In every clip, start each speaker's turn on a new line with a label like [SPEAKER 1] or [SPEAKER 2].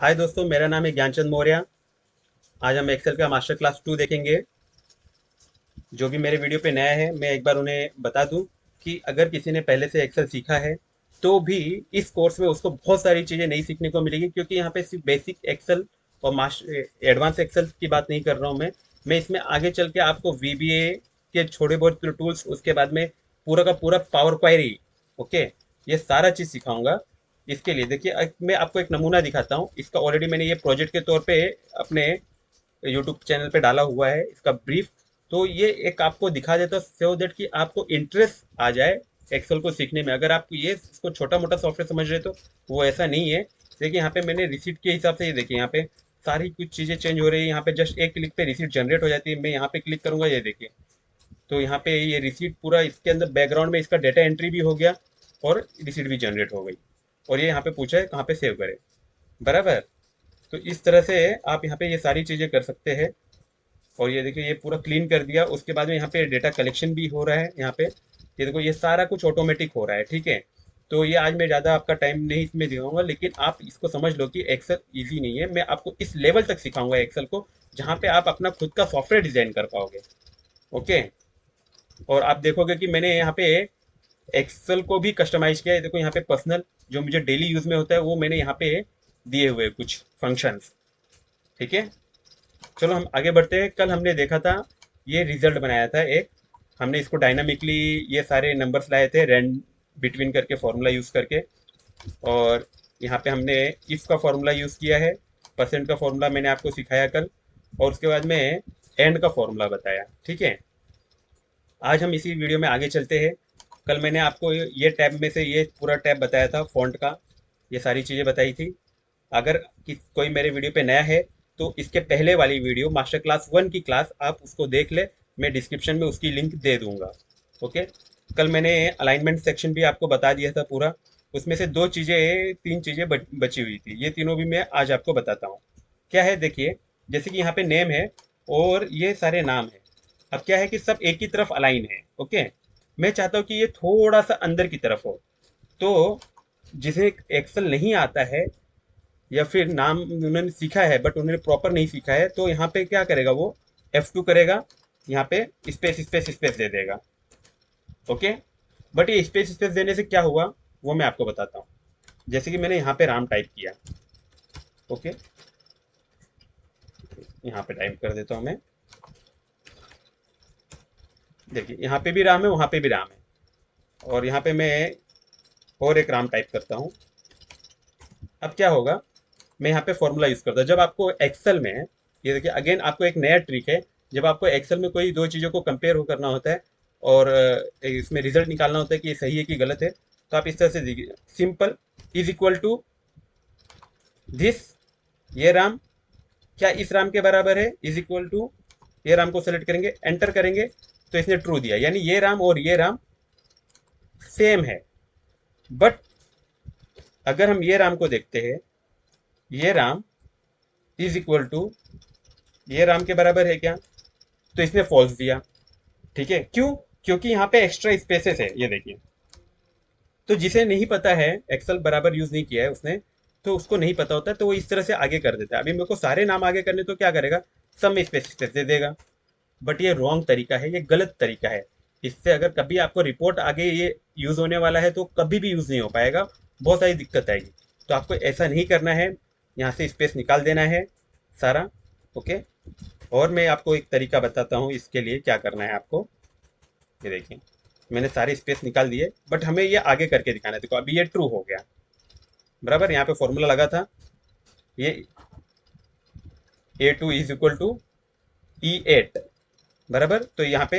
[SPEAKER 1] हाय दोस्तों, मेरा नाम है ज्ञानचंद मौर्य। आज हम एक्सेल का मास्टर क्लास 2 देखेंगे। जो भी मेरे वीडियो पे नया है, मैं एक बार उन्हें बता दूं कि अगर किसी ने पहले से एक्सेल सीखा है तो भी इस कोर्स में उसको बहुत सारी चीज़ें नहीं सीखने को मिलेगी, क्योंकि यहाँ पे सिर्फ बेसिक एक्सेल और मास्टर एडवांस एक्सेल की बात नहीं कर रहा हूँ मैं इसमें आगे चल के आपको वीबीए के छोटे बहुत टूल्स, उसके बाद में पूरा का पूरा पावर क्वेरी, ओके, ये सारा चीज़ सिखाऊंगा। इसके लिए देखिए, मैं आपको एक नमूना दिखाता हूँ इसका। ऑलरेडी मैंने ये प्रोजेक्ट के तौर पे अपने यूट्यूब चैनल पे डाला हुआ है इसका ब्रीफ। तो ये एक आपको दिखा देता हूँ सो दैट कि आपको इंटरेस्ट आ जाए एक्सेल को सीखने में। अगर आप ये इसको छोटा मोटा सॉफ्टवेयर समझ रहे तो वो ऐसा नहीं है। देखिए यहाँ पे मैंने रिसीट के हिसाब से, ये देखिए यहाँ पे सारी कुछ चीज़ें चेंज हो रही है। यहाँ पे जस्ट एक क्लिक पे रिसीट जनरेट हो जाती है। मैं यहाँ पे क्लिक करूंगा, ये देखिए, तो यहाँ पे ये रिसीट पूरा इसके अंदर बैकग्राउंड में इसका डेटा एंट्री भी हो गया और रिसीट भी जनरेट हो गई। और ये यहाँ पे पूछा है कहाँ पे सेव करें, बराबर। तो इस तरह से आप यहाँ पे ये सारी चीज़ें कर सकते हैं। और ये देखिए ये पूरा क्लीन कर दिया। उसके बाद में यहाँ पे डेटा कलेक्शन भी हो रहा है। यहाँ पे ये देखो, ये सारा कुछ ऑटोमेटिक हो रहा है, ठीक है। तो ये आज मैं ज़्यादा आपका टाइम नहीं इसमें दिखाऊंगा, लेकिन आप इसको समझ लो कि एक्सेल इजी नहीं है। मैं आपको इस लेवल तक सिखाऊंगा एक्सेल को जहाँ पे आप अपना खुद का सॉफ्टवेयर डिजाइन कर पाओगे, ओके। और आप देखोगे कि मैंने यहाँ पे एक्सेल को भी कस्टमाइज किया है। देखो यहाँ पे पर्सनल, जो मुझे डेली यूज में होता है, वो मैंने यहाँ पे दिए हुए कुछ फंक्शंस, ठीक है। चलो हम आगे बढ़ते हैं। कल हमने देखा था, ये रिजल्ट बनाया था एक। हमने इसको डायनामिकली ये सारे नंबर्स लाए थे रैंड बिटवीन करके, फॉर्मूला यूज करके। और यहाँ पे हमने इफ का फॉर्मूला यूज किया है, परसेंट का फॉर्मूला मैंने आपको सिखाया कल, और उसके बाद में एंड का फॉर्मूला बताया, ठीक है। आज हम इसी वीडियो में आगे चलते हैं। कल मैंने आपको ये टैब में से ये पूरा टैब बताया था, फॉन्ट का, ये सारी चीज़ें बताई थी। अगर कोई मेरे वीडियो पे नया है तो इसके पहले वाली वीडियो मास्टर क्लास 1 की क्लास आप उसको देख ले। मैं डिस्क्रिप्शन में उसकी लिंक दे दूंगा, ओके। कल मैंने अलाइनमेंट सेक्शन भी आपको बता दिया था पूरा। उसमें से दो चीज़ें, तीन चीज़ें बची हुई थी। ये तीनों भी मैं आज आपको बताता हूँ। क्या है, देखिए, जैसे कि यहाँ पे नेम है और ये सारे नाम है। अब क्या है कि सब एक ही तरफ अलाइन है, ओके। मैं चाहता हूँ कि ये थोड़ा सा अंदर की तरफ हो। तो जिसे एक्सेल नहीं आता है या फिर नाम उन्होंने सीखा है बट उन्होंने प्रॉपर नहीं सीखा है, तो यहाँ पे क्या करेगा वो, F2 करेगा, यहाँ पे स्पेस स्पेस स्पेस दे देगा, ओके। बट ये स्पेस स्पेस देने से क्या हुआ वो मैं आपको बताता हूँ। जैसे कि मैंने यहाँ पे राम टाइप किया, ओके, यहाँ पे टाइप कर देता हूँ मैं। देखिए यहाँ पे भी राम है, वहाँ पे भी राम है, और यहाँ पे मैं और एक राम टाइप करता हूँ। अब क्या होगा, मैं यहाँ पे फॉर्मूला यूज करता हूँ जब आपको एक्सेल में, ये देखिए अगेन आपको एक नया ट्रिक है। जब आपको एक्सेल में कोई दो चीज़ों को कंपेयर हो करना होता है और इसमें रिजल्ट निकालना होता है कि ये सही है कि गलत है, तो आप इस तरह से देखिए, simple is equal to this, ये राम क्या इस राम के बराबर है, इज इक्वल टू, ये राम को सेलेक्ट करेंगे, एंटर करेंगे, तो इसने ट्रू दिया, यानी ये राम और ये राम सेम है। बट अगर हम ये राम को देखते हैं, ये राम इज इक्वल टू, ये राम के बराबर है क्या, तो इसने फॉल्स दिया, ठीक है। क्यों? क्योंकि यहाँ पे एक्स्ट्रा स्पेसेस है, ये देखिए। तो जिसे नहीं पता है, एक्सेल बराबर यूज नहीं किया है उसने, तो उसको नहीं पता होता, तो वो इस तरह से आगे कर देता है। अभी मेरे को सारे नाम आगे करने, तो क्या करेगा, सब में स्पेस स्पेस दे देगा। बट ये रॉन्ग तरीका है, ये गलत तरीका है। इससे अगर कभी आपको रिपोर्ट आगे ये यूज होने वाला है तो कभी भी यूज नहीं हो पाएगा, बहुत सारी दिक्कत आएगी। तो आपको ऐसा नहीं करना है, यहाँ से स्पेस निकाल देना है सारा, ओके। और मैं आपको एक तरीका बताता हूँ इसके लिए क्या करना है आपको। ये देखिए, मैंने सारे स्पेस निकाल दिए, बट हमें ये आगे करके दिखाना है। देखो अभी ये ट्रू हो गया, बराबर। यहाँ पे फॉर्मूला लगा था, ये A2 is equal to E8, बराबर। तो यहाँ पे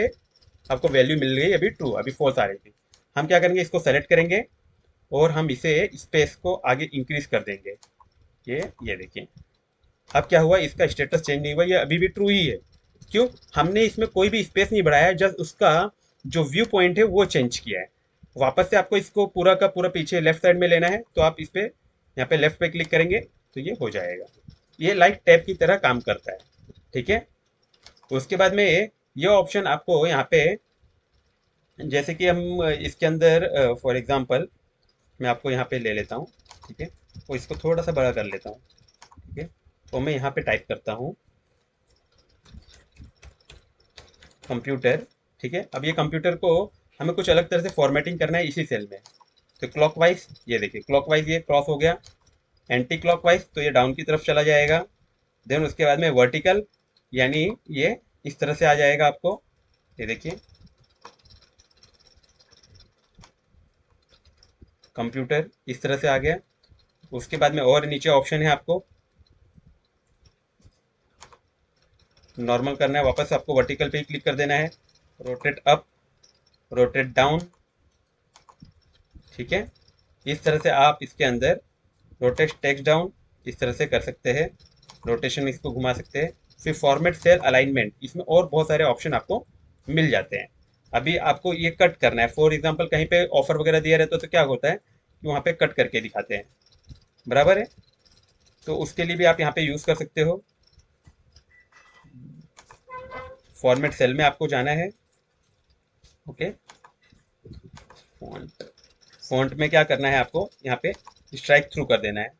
[SPEAKER 1] आपको वैल्यू मिल गई, अभी ट्रू, अभी फॉल्स आ रही थी। हम क्या करेंगे, इसको सेलेक्ट करेंगे और हम इसे स्पेस को आगे इंक्रीज कर देंगे। ये देखिए, अब क्या हुआ, इसका स्टेटस चेंज नहीं हुआ, ये अभी भी ट्रू ही है। क्यों? हमने इसमें कोई भी स्पेस नहीं बढ़ाया है, जस्ट उसका जो व्यू पॉइंट है वो चेंज किया है। वापस से आपको इसको पूरा का पूरा पीछे लेफ्ट साइड में लेना है, तो आप इस पे, यहाँ पे लेफ्ट पे क्लिक करेंगे तो ये हो जाएगा। ये लाइक टैब की तरह काम करता है, ठीक है। उसके बाद में ये ऑप्शन आपको यहाँ पे, जैसे कि हम इसके अंदर फॉर एग्जांपल मैं आपको यहाँ पे ले लेता हूँ, ठीक है, और इसको थोड़ा सा बड़ा कर लेता हूँ। ओके, तो मैं यहाँ पे टाइप करता हूँ कंप्यूटर। ठीक है, अब ये कंप्यूटर को हमें कुछ अलग तरह से फॉर्मेटिंग करना है इसी सेल में। तो क्लॉकवाइज, ये देखिए क्लॉकवाइज ये क्रॉस हो गया, एंटी क्लॉकवाइज तो ये डाउन की तरफ चला जाएगा। देन उसके बाद में वर्टिकल, यानी ये इस तरह से आ जाएगा आपको, ये देखिए कंप्यूटर इस तरह से आ गया। उसके बाद में और नीचे ऑप्शन है आपको नॉर्मल करना है, वापस आपको वर्टिकल पे ही क्लिक कर देना है, रोटेट अप, रोटेट डाउन। ठीक है, इस तरह से आप इसके अंदर रोटेट टेक्स्ट डाउन इस तरह से कर सकते हैं, रोटेशन इसको घुमा सकते हैं। फिर फॉर्मेट सेल अलाइनमेंट, इसमें और बहुत सारे ऑप्शन आपको मिल जाते हैं। अभी आपको ये कट करना है, फॉर एग्जांपल कहीं पे ऑफर वगैरह दिया रहता है तो क्या होता है कि वहाँ पे कट करके दिखाते हैं, बराबर है। तो उसके लिए भी आप यहाँ पे यूज़ कर सकते हो। फॉर्मेट सेल में आपको जाना है। ओके, फॉन्ट, फॉन्ट में क्या करना है आपको यहाँ पे स्ट्राइक थ्रू कर देना है।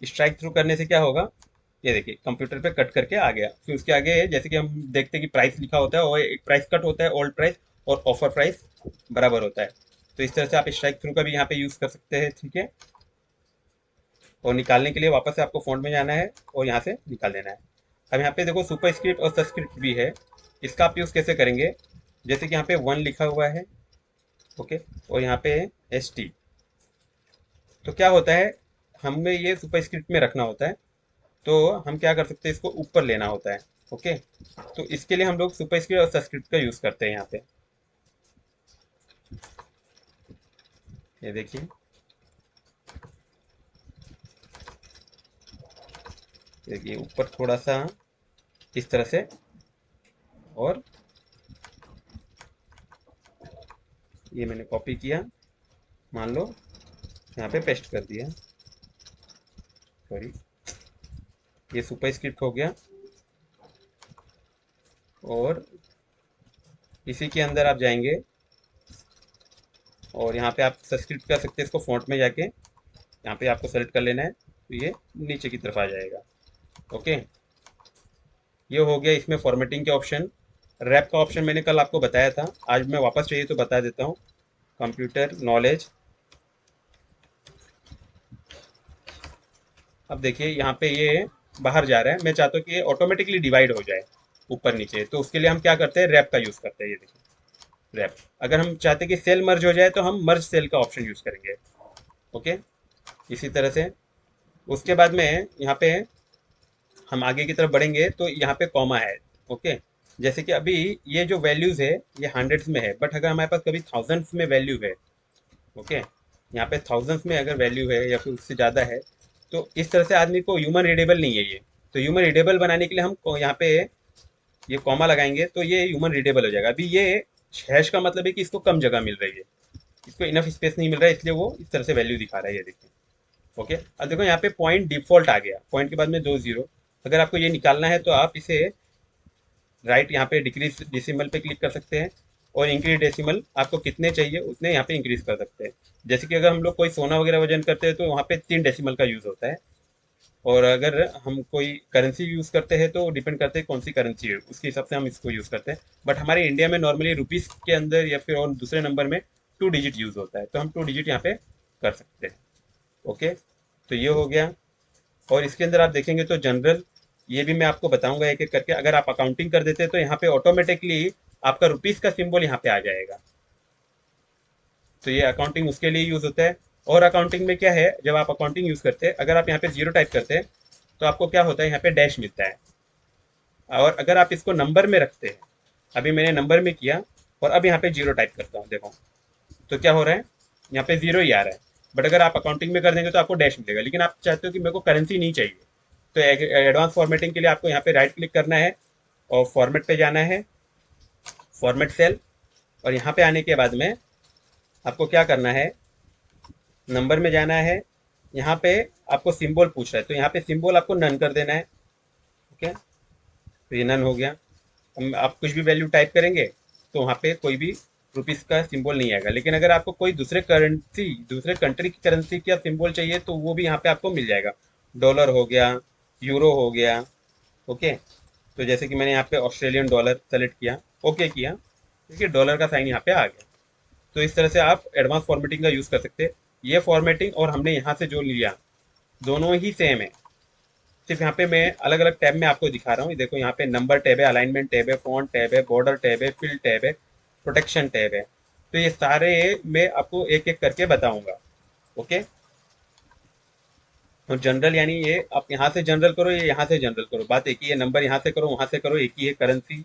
[SPEAKER 1] स्ट्राइक थ्रू करने से क्या होगा, ये देखिए कंप्यूटर पे कट करके आ गया। फिर उसके आगे जैसे कि हम देखते हैं कि प्राइस लिखा होता है और एक प्राइस कट होता है, ओल्ड प्राइस और ऑफर प्राइस बराबर होता है। तो इस तरह से आप स्ट्राइक थ्रू का भी यहाँ पे यूज़ कर सकते हैं। ठीक है, और निकालने के लिए वापस से आपको फॉन्ट में जाना है और यहाँ से निकाल देना है। अब यहाँ पे देखो सुपर स्क्रिप्ट और सबस्क्रिप्ट भी है, इसका आप यूज़ कैसे करेंगे, जैसे कि यहाँ पे 1 लिखा हुआ है, ओके, और यहाँ पे एस टी। तो क्या होता है, हमें ये सुपर स्क्रिप्ट में रखना होता है, तो हम क्या कर सकते हैं, इसको ऊपर लेना होता है। ओके, तो इसके लिए हम लोग सुपर स्क्रिप्ट और सबस्क्रिप्ट का यूज़ करते हैं यहाँ पे। ये देखिए, देखिए ऊपर थोड़ा सा इस तरह से, और ये मैंने कॉपी किया, मान लो यहाँ पे पेस्ट कर दिया, सॉरी, ये सुपर स्क्रिप्ट हो गया। और इसी के अंदर आप जाएंगे और यहाँ पे आप सब्सक्रिप्ट कर सकते हैं इसको, फॉन्ट में जाके यहाँ पे आपको सेलेक्ट कर लेना है, तो ये नीचे की तरफ आ जाएगा। ओके, ये हो गया इसमें फॉर्मेटिंग के ऑप्शन। रैप का ऑप्शन मैंने कल आपको बताया था, आज मैं वापस चाहिए तो बता देता हूँ। कंप्यूटर नॉलेज, अब देखिए यहाँ पे ये बाहर जा रहा है, मैं चाहता हूँ कि ये ऑटोमेटिकली डिवाइड हो जाए ऊपर नीचे, तो उसके लिए हम क्या करते हैं, रैप का यूज़ करते हैं। ये देखिए रैप, अगर हम चाहते हैं कि सेल मर्ज हो जाए तो हम मर्ज सेल का ऑप्शन यूज़ करेंगे। ओके, इसी तरह से उसके बाद में यहाँ पे हम आगे की तरफ बढ़ेंगे तो यहाँ पे कॉमा है। ओके, जैसे कि अभी ये जो वैल्यूज़ है ये हंड्रेड्स में है, बट अगर हमारे पास कभी थाउजेंड्स में वैल्यू है, ओके, यहाँ पे थाउजेंड्स में अगर वैल्यू है या फिर उससे ज़्यादा है, तो इस तरह से आदमी को ह्यूमन रीडेबल नहीं है ये। तो ह्यूमन रीडेबल बनाने के लिए हम यहाँ पे ये कॉमा लगाएंगे तो ये ह्यूमन रीडेबल हो जाएगा। अभी ये हैश का मतलब है कि इसको कम जगह मिल रही है, इसको इनफ स्पेस नहीं मिल रहा है, इसलिए वो इस तरह से वैल्यू दिखा रहा है, ये देखिए। ओके, अब देखो यहाँ पे पॉइंट डिफॉल्ट आ गया, पॉइंट के बाद में 2 जीरो। अगर आपको ये निकालना है तो आप इसे राइट यहाँ पे डिक्रीज डेसिमल पे क्लिक कर सकते हैं, और इंक्रीज डेसिमल आपको कितने चाहिए उतने यहाँ पे इंक्रीज कर सकते हैं। जैसे कि अगर हम लोग कोई सोना वगैरह वजन करते हैं तो वहाँ पे 3 डेसिमल का यूज़ होता है, और अगर हम कोई करेंसी यूज़ करते हैं तो डिपेंड करते हैं कौन सी करेंसी है, उसके हिसाब से हम इसको यूज़ करते हैं। बट हमारे इंडिया में नॉर्मली रुपीज़ के अंदर या फिर और दूसरे नंबर में 2 डिजिट यूज़ होता है, तो हम 2 डिजिट यहाँ पे कर सकते हैं। ओके, तो ये हो गया। और इसके अंदर आप देखेंगे तो जनरल, ये भी मैं आपको बताऊंगा एक एक करके। अगर आप अकाउंटिंग कर देते हैं तो यहाँ पे ऑटोमेटिकली आपका रुपीस का सिंबल यहाँ पे आ जाएगा, तो ये अकाउंटिंग उसके लिए यूज होता है। और अकाउंटिंग में क्या है, जब आप अकाउंटिंग यूज करते हैं, अगर आप यहाँ पे जीरो टाइप करते हैं तो आपको क्या होता है, यहाँ पे डैश मिलता है। और अगर आप इसको नंबर में रखते हैं, अभी मैंने नंबर में किया और अब यहाँ पे जीरो टाइप करता हूँ, देखो तो क्या हो रहा है, यहाँ पे जीरो ही आ रहा है। बट अगर आप अकाउंटिंग में कर देंगे तो आपको डैश मिलेगा, लेकिन आप चाहते हो कि मेरे को करेंसी नहीं चाहिए, तो एडवांस फॉर्मेटिंग के लिए आपको यहाँ पे राइट क्लिक करना है और फॉर्मेट पे जाना है, फॉर्मेट सेल। और यहाँ पे आने के बाद में आपको क्या करना है, नंबर में जाना है, यहाँ पे आपको सिंबल पूछ रहा है तो यहाँ पे सिंबल आपको नन कर देना है। ओके, तो ये नन हो गया। आप कुछ भी वैल्यू टाइप करेंगे तो वहाँ पे कोई भी रुपीस का सिंबल नहीं आएगा, लेकिन अगर आपको कोई दूसरे करेंसी, दूसरे कंट्री की करेंसी का सिंबल चाहिए तो वो भी यहाँ पे आपको मिल जाएगा। डॉलर हो गया, यूरो हो गया। ओके, तो जैसे कि मैंने यहाँ पे ऑस्ट्रेलियन डॉलर सेलेक्ट किया, ओके किया, देखिए डॉलर का साइन यहाँ पे आ गया। तो इस तरह से आप एडवांस फॉर्मेटिंग का यूज़ कर सकते हैं। ये फॉर्मेटिंग और हमने यहाँ से जो लिया दोनों ही सेम है, सिर्फ यहाँ पे मैं अलग अलग टैब में आपको दिखा रहा हूँ। देखो यहाँ पे नंबर टैब है, अलाइनमेंट टैब है, फॉन्ट टैब है, बॉर्डर टैब है, फिल टैब है, प्रोटेक्शन टैब है। तो ये सारे मैं आपको एक एक करके बताऊंगा। ओके, और जनरल यानी ये आप यहाँ से जनरल करो, ये यहाँ से जनरल करो, बात एक ही है। नंबर यहाँ से करो, वहाँ से करो, एक ही है करेंसी।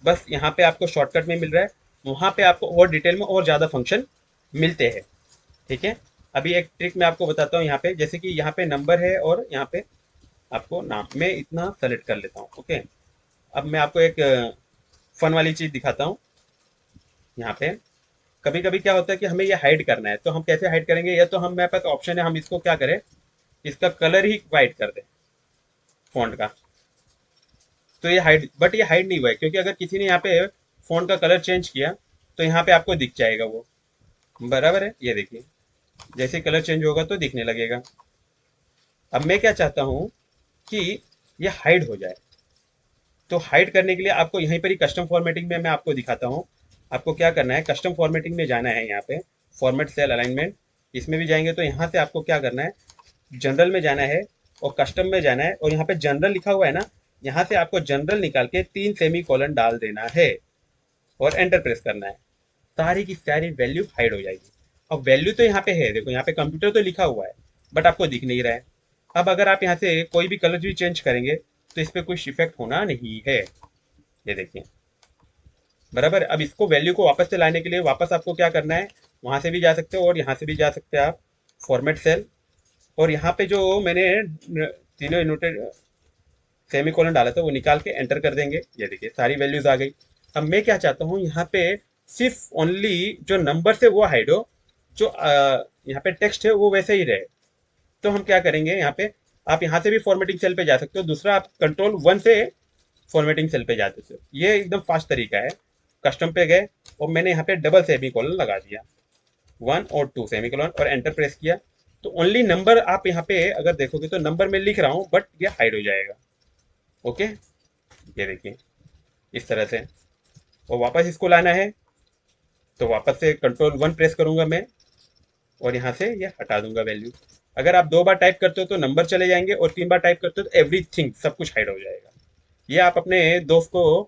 [SPEAKER 1] बस यहाँ पे आपको शॉर्टकट में मिल रहा है, वहाँ पे आपको और डिटेल में और ज़्यादा फंक्शन मिलते हैं। ठीक है, अभी एक ट्रिक मैं आपको बताता हूँ। यहाँ पे जैसे कि यहाँ पे नंबर है और यहाँ पे आपको नाम, मैं इतना सेलेक्ट कर लेता हूँ। ओके, अब मैं आपको एक फन वाली चीज़ दिखाता हूँ। यहाँ पे कभी कभी क्या होता है कि हमें ये हाइड करना है, तो हम कैसे हाइड करेंगे? या तो हम, मेरे पास ऑप्शन है, हम इसको क्या करें, इसका कलर ही वाइट कर दें फॉन्ट का। तो ये हाइड, बट ये हाइड नहीं हुआ है, क्योंकि अगर किसी ने यहाँ पे फॉन्ट का कलर चेंज किया तो यहाँ पे आपको दिख जाएगा वो। बराबर है, ये देखिए जैसे कलर चेंज होगा तो दिखने लगेगा। अब मैं क्या चाहता हूँ कि ये हाइड हो जाए। तो हाइड करने के लिए आपको यहीं पर ही कस्टम फॉर्मेटिंग में मैं आपको दिखाता हूँ। आपको क्या करना है, कस्टम फॉर्मेटिंग में जाना है, यहाँ पे फॉर्मेट सेल अलाइनमेंट, इसमें भी जाएंगे तो यहाँ से आपको क्या करना है, जनरल में जाना है और कस्टम में जाना है, और यहाँ पे जनरल लिखा हुआ है ना, यहाँ से आपको जनरल निकाल के 3 सेमी कॉलन डाल देना है और एंटर प्रेस करना है। सारी की सारी वैल्यू हाइड हो जाएगी। अब वैल्यू तो यहाँ पे है, देखो यहाँ पे कंप्यूटर तो लिखा हुआ है, बट आपको दिख नहीं रहा है। अब अगर आप यहाँ से कोई भी कलर भी चेंज करेंगे तो इस पर कुछ इफेक्ट होना नहीं है। ये देखिए, बराबर। अब इसको वैल्यू को वापस से लाने के लिए वापस आपको क्या करना है, वहां से भी जा सकते हो और यहाँ से भी जा सकते हैं आप, फॉर्मेट सेल, और यहाँ पे जो मैंने तीनों यूनिटेड सेमी कॉलन डाला था वो निकाल के एंटर कर देंगे। ये देखिए सारी वैल्यूज आ गई। अब मैं क्या चाहता हूँ, यहाँ पे सिर्फ ओनली जो नंबर से वो हाइड हो, जो यहाँ पे टेक्स्ट है वो वैसे ही रहे। तो हम क्या करेंगे, यहाँ पे आप यहाँ से भी फॉर्मेटिंग सेल पे जा सकते हो, दूसरा आप कंट्रोल 1 से फॉर्मेटिंग सेल पे जाते हो। ये एकदम फास्ट तरीका है। कस्टम पे गए और मैंने यहाँ पे डबल सेमी कॉलन लगा दिया, 1 और 2 सेमी कॉलन, और एंटर प्रेस किया। तो ओनली नंबर आप यहाँ पे अगर देखोगे तो नंबर में लिख रहा हूँ, बट ये हाइड हो जाएगा। ओके, ये देखिए इस तरह से। और वापस इसको लाना है तो वापस से कंट्रोल 1 प्रेस करूंगा मैं, और यहाँ से ये हटा दूंगा वैल्यू। अगर आप 2 बार टाइप करते हो तो नंबर चले जाएंगे, और 3 बार टाइप करते हो तो एवरीथिंग, सब कुछ हाइड हो जाएगा। ये आप अपने दोस्त को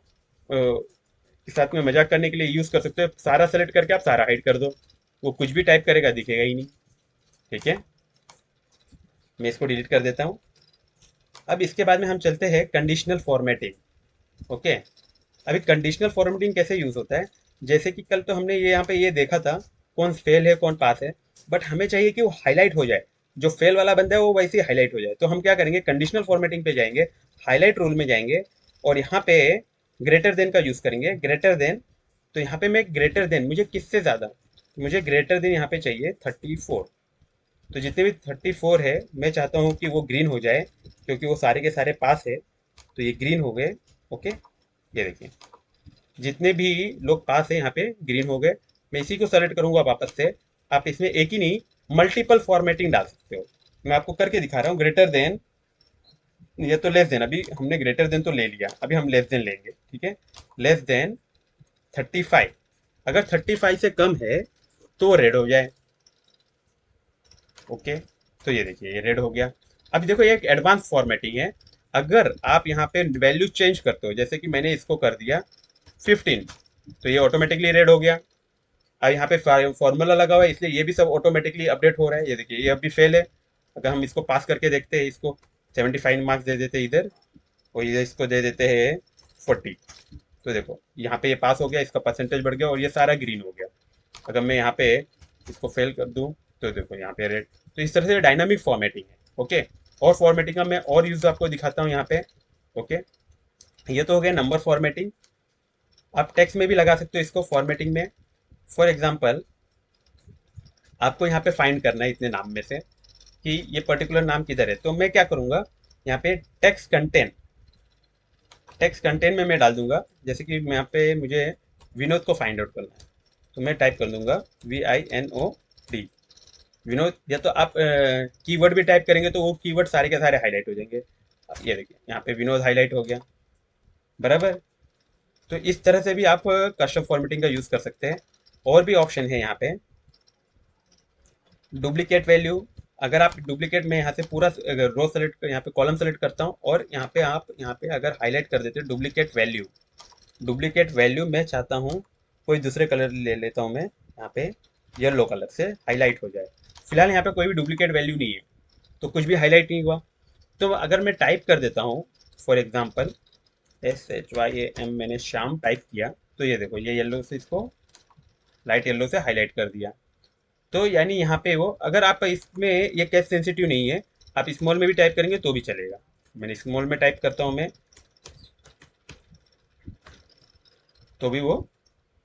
[SPEAKER 1] के साथ में मजाक करने के लिए यूज कर सकते हो। सारा सेलेक्ट करके आप सारा हाइड कर दो, वो कुछ भी टाइप करेगा दिखेगा ही नहीं। ठीक है, मैं इसको डिलीट कर देता हूँ। अब इसके बाद में हम चलते हैं कंडीशनल फॉर्मेटिंग। ओके, अभी कंडीशनल फॉर्मेटिंग कैसे यूज होता है, जैसे कि कल तो हमने ये यहाँ पे ये देखा था कौन फेल है कौन पास है, बट हमें चाहिए कि वो हाईलाइट हो जाए। जो फेल वाला बंदा है वो वैसे ही हाईलाइट हो जाए। तो हम क्या करेंगे, कंडीशनल फॉर्मेटिंग पे जाएंगे, हाईलाइट रूल में जाएंगे, और यहाँ पे ग्रेटर देन का यूज करेंगे, ग्रेटर देन। तो यहाँ पे मैं ग्रेटर देन, मुझे किससे ज्यादा, मुझे ग्रेटर देन यहाँ पे चाहिए 34। तो जितने भी 34 है मैं चाहता हूँ कि वो ग्रीन हो जाए, क्योंकि वो सारे के सारे पास है, तो ये ग्रीन हो गए। ओके, ये देखिए जितने भी लोग पास है यहाँ पे ग्रीन हो गए। मैं इसी को सेलेक्ट करूंगा वापस से। आप इसमें एक ही नहीं मल्टीपल फॉर्मेटिंग डाल सकते हो, मैं आपको करके दिखा रहा हूँ। ग्रेटर देन, ये तो लेस देन, अभी हमने ग्रेटर देन तो ले लिया, अभी हम लेस देन लेंगे। ठीक है, लेस देन 35। अगर 35 से कम है तो वो रेड हो जाए। ओके, तो ये देखिए ये रेड हो गया। अब देखो ये एक एडवांस फॉर्मेटिंग है। अगर आप यहाँ पे वैल्यू चेंज करते हो, जैसे कि मैंने इसको कर दिया 15, तो ये ऑटोमेटिकली रेड हो गया। अब यहाँ पे फॉर्मूला लगा हुआ है, इसलिए ये भी सब ऑटोमेटिकली अपडेट हो रहा है। ये देखिए ये अभी फेल है। अगर हम इसको पास करके देखते हैं, इसको 75 मार्क्स दे देते हैं इधर, और ये इसको दे देते हैं 40, तो देखो यहाँ पे ये पास हो गया, इसका परसेंटेज बढ़ गया और ये सारा ग्रीन हो गया। अगर मैं यहाँ पे इसको फेल कर दूँ तो देखो यहाँ पे रेड। तो इस तरह से डायनामिक फॉर्मेटिंग है। ओके, और फॉर्मेटिंग का मैं और यूज आपको दिखाता हूँ यहाँ पे। ओके, ये तो हो गया नंबर फॉर्मेटिंग। आप टेक्स्ट में भी लगा सकते हो इसको फॉर्मेटिंग में। फॉर एग्जाम्पल आपको यहाँ पे फाइंड करना है इतने नाम में से कि ये पर्टिकुलर नाम किधर है। तो मैं क्या करूँगा, यहाँ पे टेक्स्ट कंटेंट में मैं डाल दूंगा। जैसे कि यहाँ पे मुझे विनोद को फाइंड आउट करना है, तो मैं टाइप कर दूंगा VINOD विनोद। या तो आप कीवर्ड भी टाइप करेंगे तो वो कीवर्ड सारे के सारे हाईलाइट हो जाएंगे। ये देखिए यहाँ पे विनोद हाईलाइट हो गया, बराबर। तो इस तरह से भी आप कस्टम फॉर्मेटिंग का यूज़ कर सकते हैं। और भी ऑप्शन है यहाँ पे, डुप्लीकेट वैल्यू। अगर आप डुप्लीकेट में यहाँ से पूरा रो सेलेक्ट, यहाँ पे कॉलम सेलेक्ट करता हूँ और यहाँ पे आप यहाँ पे अगर हाईलाइट कर देते हैं डुप्लीकेट वैल्यू, डुप्लीकेट वैल्यू मैं चाहता हूँ कोई दूसरे कलर ले लेता हूँ मैं, यहाँ पे येलो कलर से हाईलाइट हो जाए। फिलहाल यहाँ पे कोई भी डुप्लीकेट वैल्यू नहीं है तो कुछ भी हाईलाइट नहीं हुआ। तो अगर मैं टाइप कर देता हूँ, फॉर एग्जाम्पल SHYAM मैंने श्याम टाइप किया, तो ये देखो ये येलो से इसको लाइट येलो से हाईलाइट कर दिया। तो यानी यहाँ पे वो, अगर आप इसमें ये कैस सेंसिटिव नहीं है, आप स्मॉल में भी टाइप करेंगे तो भी चलेगा। मैंने स्मॉल में टाइप करता हूँ मैं, तो भी वो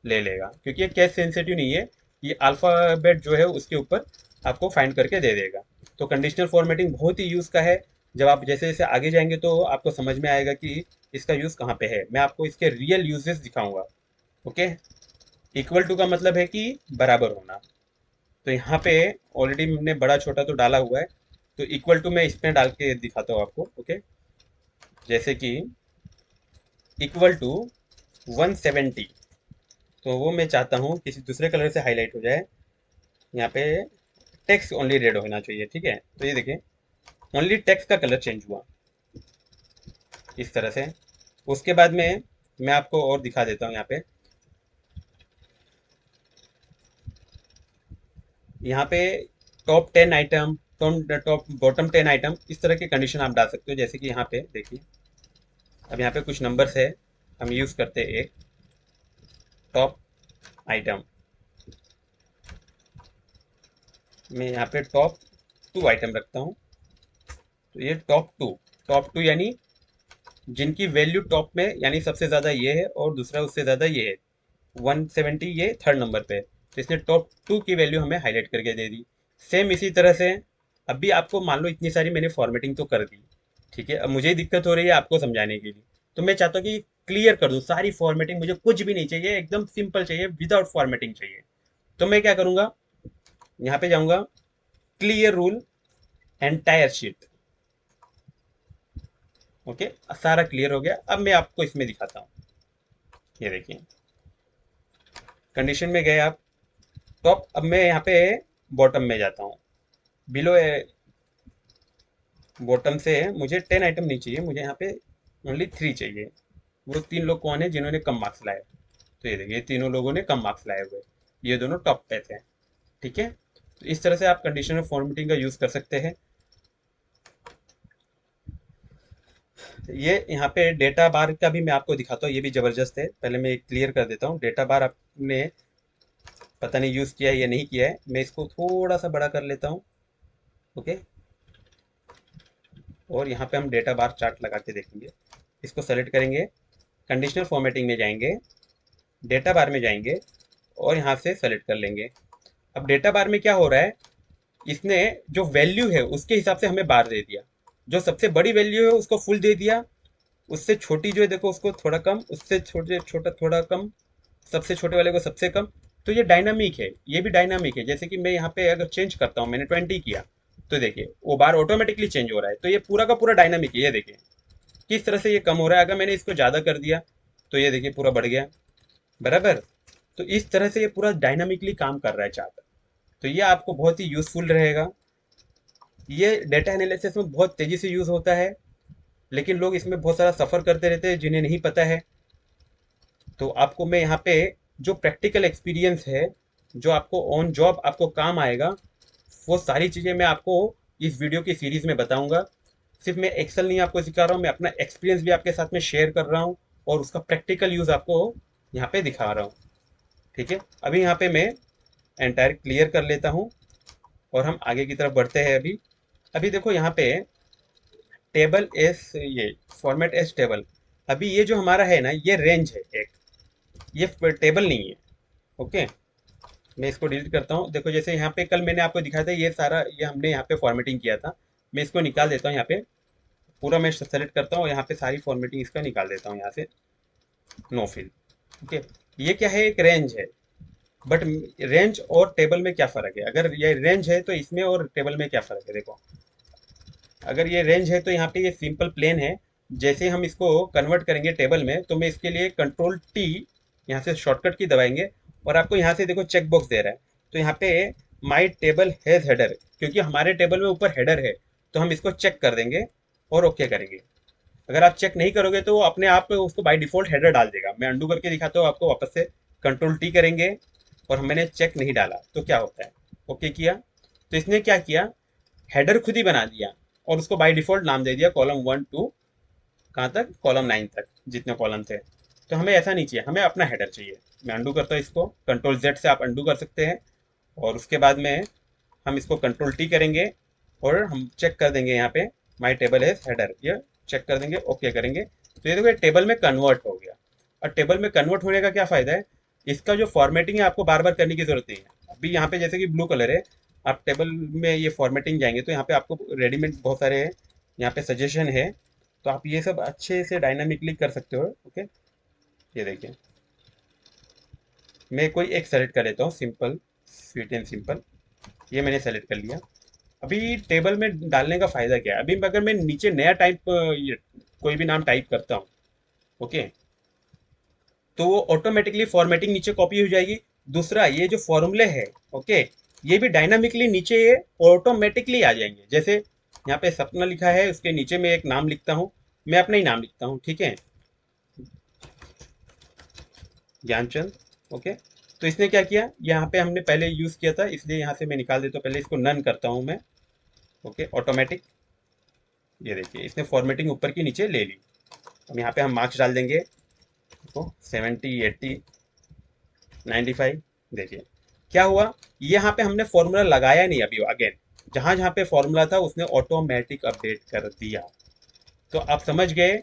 [SPEAKER 1] ले लेगा, क्योंकि ये कैस सेंसिटिव नहीं है। ये अल्फ़ाबेट जो है उसके ऊपर आपको फाइंड करके दे देगा। तो कंडीशनल फॉर्मेटिंग बहुत ही यूज़ का है। जब आप जैसे जैसे आगे जाएंगे तो आपको समझ में आएगा कि इसका यूज़ कहाँ पे है। मैं आपको इसके रियल यूजेस दिखाऊंगा। ओके। इक्वल टू का मतलब है कि बराबर होना। तो यहाँ पे ऑलरेडी हमने बड़ा छोटा तो डाला हुआ है, तो इक्वल टू मैं इसमें डाल के दिखाता हूँ आपको। ओके। जैसे कि इक्वल टू 170, तो वो मैं चाहता हूँ किसी दूसरे कलर से हाईलाइट हो जाए। यहाँ पे टेक्स्ट ओनली रेड होना चाहिए, ठीक है। तो ये देखिए ओनली टेक्स्ट का कलर चेंज हुआ इस तरह से। उसके बाद में मैं आपको और दिखा देता हूँ। यहाँ पे top 10 item, top bottom 10 item, इस तरह के कंडीशन आप डाल सकते हो। जैसे कि यहाँ पे देखिए, अब यहाँ पे कुछ नंबर्स है, हम यूज़ करते हैं एक टॉप आइटम। मैं यहाँ पे टॉप 2 आइटम रखता हूँ। तो ये टॉप टू यानी जिनकी वैल्यू टॉप में, यानी सबसे ज़्यादा ये है और दूसरा उससे ज़्यादा ये है। 170 ये थर्ड नंबर पे है, तो इसने टॉप 2 की वैल्यू हमें हाईलाइट करके दे दी। सेम इसी तरह से अभी आपको मान लो इतनी सारी मैंने फॉर्मेटिंग तो कर दी, ठीक है। अब मुझे दिक्कत हो रही है आपको समझाने के लिए, तो मैं चाहता हूँ कि क्लियर कर दूँ सारी फॉर्मेटिंग। मुझे कुछ भी नहीं चाहिए, एकदम सिंपल चाहिए, विदाउट फॉर्मेटिंग चाहिए। तो मैं क्या करूँगा, यहाँ पे जाऊँगा, clear rule entire sheet. Okay, सारा क्लियर हो गया। अब मैं आपको इसमें दिखाता हूँ। ये देखिए कंडीशन में गए आप टॉप। अब मैं यहाँ पे बॉटम में जाता हूँ। बिलो बॉटम से मुझे 10 आइटम नहीं चाहिए, मुझे यहाँ पे ओनली 3 चाहिए। वो 3 लोग कौन है जिन्होंने कम मार्क्स लाए? तो ये देखिए तीनों लोगों ने कम मार्क्स लाए हुए, ये दोनों टॉप पे थे, ठीक है। तो इस तरह से आप कंडीशनल फॉर्मेटिंग का यूज़ कर सकते हैं। ये यहाँ पे डेटा बार का भी मैं आपको दिखाता हूँ, ये भी ज़बरदस्त है। पहले मैं क्लियर कर देता हूँ। डेटा बार आपने पता नहीं यूज़ किया है या नहीं किया है, मैं इसको थोड़ा सा बड़ा कर लेता हूँ। ओके। और यहाँ पे हम डेटा बार चार्ट लगा के देखेंगे। इसको सेलेक्ट करेंगे, कंडीशनल फॉर्मेटिंग में जाएंगे, डेटा बार में जाएंगे और यहाँ से सेलेक्ट कर लेंगे। अब डेटा बार में क्या हो रहा है, इसने जो वैल्यू है उसके हिसाब से हमें बार दे दिया। जो सबसे बड़ी वैल्यू है उसको फुल दे दिया, उससे छोटी जो है देखो उसको थोड़ा कम, उससे छोटे छोटा थोड़ा कम, सबसे छोटे वाले को सबसे कम। तो ये डायनामिक है, ये भी डायनामिक है। जैसे कि मैं यहाँ पे अगर चेंज करता हूँ, मैंने 20 किया, तो देखिए वो बार ऑटोमेटिकली चेंज हो रहा है। तो ये पूरा का पूरा डायनामिक है। ये देखिए किस तरह से ये कम हो रहा है। अगर मैंने इसको ज़्यादा कर दिया तो ये देखिए पूरा बढ़ गया, बराबर। तो इस तरह से ये पूरा डायनामिकली काम कर रहा है चार्ट। तो ये आपको बहुत ही यूजफुल रहेगा। ये डेटा एनालिसिस में बहुत तेज़ी से यूज़ होता है, लेकिन लोग इसमें बहुत सारा सफ़र करते रहते हैं जिन्हें नहीं पता है। तो आपको मैं यहाँ पे जो प्रैक्टिकल एक्सपीरियंस है, जो आपको ऑन जॉब आपको काम आएगा, वो सारी चीज़ें मैं आपको इस वीडियो की सीरीज़ में बताऊंगा। सिर्फ मैं एक्सेल नहीं आपको सिखा रहा हूँ, मैं अपना एक्सपीरियंस भी आपके साथ में शेयर कर रहा हूँ और उसका प्रैक्टिकल यूज़ आपको यहाँ पे दिखा रहा हूँ, ठीक है। अभी यहाँ पे मैं एंटायर क्लियर कर लेता हूँ और हम आगे की तरफ बढ़ते हैं। अभी अभी देखो यहाँ पे टेबल एस, ये फॉर्मेट एस टेबल। अभी ये जो हमारा है ना, ये रेंज है एक, ये टेबल नहीं है। ओके। मैं इसको डिलीट करता हूँ। देखो जैसे यहाँ पे कल मैंने आपको दिखाया था, ये सारा ये हमने यहाँ पे फॉर्मेटिंग किया था। मैं इसको निकाल देता हूँ। यहाँ पे पूरा मैं सेलेक्ट करता हूँ, यहाँ पे सारी फॉर्मेटिंग इसका निकाल देता हूँ यहाँ से, नो फिल। ओके। ये क्या है, एक रेंज है। बट रेंज और टेबल में क्या फ़र्क है? अगर ये रेंज है तो इसमें और टेबल में क्या फ़र्क है, देखो। अगर ये रेंज है तो यहाँ पे ये सिंपल प्लेन है। जैसे हम इसको कन्वर्ट करेंगे टेबल में, तो मैं इसके लिए कंट्रोल टी यहाँ से शॉर्टकट की दबाएंगे, और आपको यहाँ से देखो चेक बॉक्स दे रहा है। तो यहाँ पे माई टेबल हैज हेडर, क्योंकि हमारे टेबल में ऊपर हेडर है, तो हम इसको चेक कर देंगे और ओके करेंगे। अगर आप चेक नहीं करोगे तो वो अपने आप उसको बाय डिफॉल्ट हेडर डाल देगा। मैं अंडू करके दिखाता हूँ आपको वापस से। कंट्रोल टी करेंगे और मैंने चेक नहीं डाला तो क्या होता है, ओके किया तो इसने क्या किया, हेडर खुद ही बना दिया और उसको बाय डिफॉल्ट नाम दे दिया कॉलम 1 2, कहाँ तक, कॉलम 9 तक, जितने कॉलम थे। तो हमें ऐसा नहीं चाहिए, हमें अपना हेडर चाहिए। मैं अंडू करता हूँ इसको, कंट्रोल जेड से आप अंडू कर सकते हैं। और उसके बाद में हम इसको कंट्रोल टी करेंगे और हम चेक कर देंगे यहाँ पे माई टेबल हैज हेडर, ये चेक कर देंगे, ओके करेंगे। तो ये देखो टेबल में कन्वर्ट हो गया। और टेबल में कन्वर्ट होने का क्या फ़ायदा है, इसका जो फॉर्मेटिंग है आपको बार बार करने की ज़रूरत नहीं है। अभी यहाँ पे जैसे कि ब्लू कलर है, आप टेबल में ये फॉर्मेटिंग जाएंगे तो यहाँ पे आपको रेडीमेड बहुत सारे हैं, यहाँ पे सजेशन है, तो आप ये सब अच्छे से डायनामिकली कर सकते हो। ओके, ये देखिए, मैं कोई एक सेलेक्ट कर लेता हूँ, सिंपल, स्वीट एंड सिंपल, ये मैंने सेलेक्ट कर लिया। अभी टेबल में डालने का फ़ायदा क्या है, अभी अगर मैं नीचे नया टाइप कोई भी नाम टाइप करता हूँ, ओके, तो वो ऑटोमेटिकली फॉर्मेटिंग नीचे कॉपी हो जाएगी। दूसरा, ये जो फॉर्मूले है, ओके, ये भी डायनामिकली नीचे ये ऑटोमेटिकली आ जाएंगे। जैसे यहाँ पे सपना लिखा है, उसके नीचे मैं एक नाम लिखता हूँ, मैं अपना ही नाम लिखता हूँ, ठीक है, ज्ञानचंद। ओके, तो इसने क्या किया, यहाँ पे हमने पहले यूज़ किया था, इसलिए यहाँ से मैं निकाल देता हूँ, पहले इसको नन करता हूँ मैं। ओके, ऑटोमेटिक, ये देखिए इसने फॉर्मेटिंग ऊपर की नीचे ले ली। अब यहाँ पे हम मार्क्स डाल देंगे, देखो 70 80 95। देखिए क्या हुआ, यहाँ पे हमने फॉर्मूला लगाया नहीं अभी, अगेन जहाँ जहाँ पे फॉर्मूला था उसने ऑटोमेटिक अपडेट कर दिया। तो आप समझ गए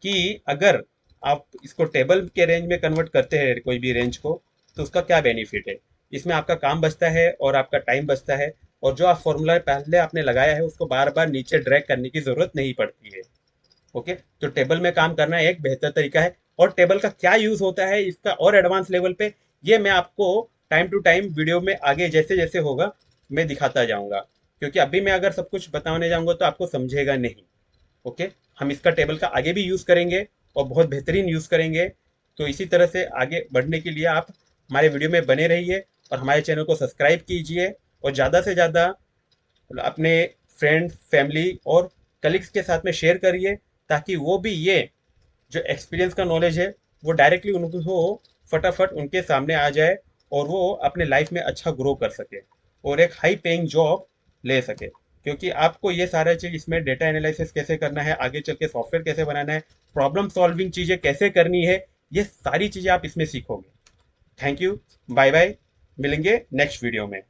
[SPEAKER 1] कि अगर आप इसको टेबल के रेंज में कन्वर्ट करते हैं कोई भी रेंज को, तो उसका क्या बेनिफिट है। इसमें आपका काम बचता है और आपका टाइम बचता है, और जो आप फॉर्मूला पहले आपने लगाया है उसको बार बार नीचे ड्रैग करने की ज़रूरत नहीं पड़ती है। ओके, तो टेबल में काम करना एक बेहतर तरीका है। और टेबल का क्या यूज़ होता है इसका और एडवांस लेवल पे, ये मैं आपको टाइम टू टाइम वीडियो में आगे जैसे जैसे होगा मैं दिखाता जाऊंगा, क्योंकि अभी मैं अगर सब कुछ बताने जाऊंगा तो आपको समझेगा नहीं। ओके, हम इसका टेबल का आगे भी यूज़ करेंगे और बहुत बेहतरीन यूज़ करेंगे। तो इसी तरह से आगे बढ़ने के लिए आप हमारे वीडियो में बने रहिए और हमारे चैनल को सब्सक्राइब कीजिए, और ज़्यादा से ज़्यादा अपने फ्रेंड, फैमिली और कलीग्स के साथ में शेयर करिए, ताकि वो भी ये जो एक्सपीरियंस का नॉलेज है वो डायरेक्टली उनको फटाफट उनके सामने आ जाए, और वो अपने लाइफ में अच्छा ग्रो कर सके और एक हाई पेइंग जॉब ले सके। क्योंकि आपको ये सारा चीज़ इसमें डेटा एनालिसिस कैसे करना है, आगे चल के सॉफ्टवेयर कैसे बनाना है, प्रॉब्लम सॉल्विंग चीज़ें कैसे करनी है, ये सारी चीज़ें आप इसमें सीखोगे। थैंक यू, बाय बाय, मिलेंगे नेक्स्ट वीडियो में।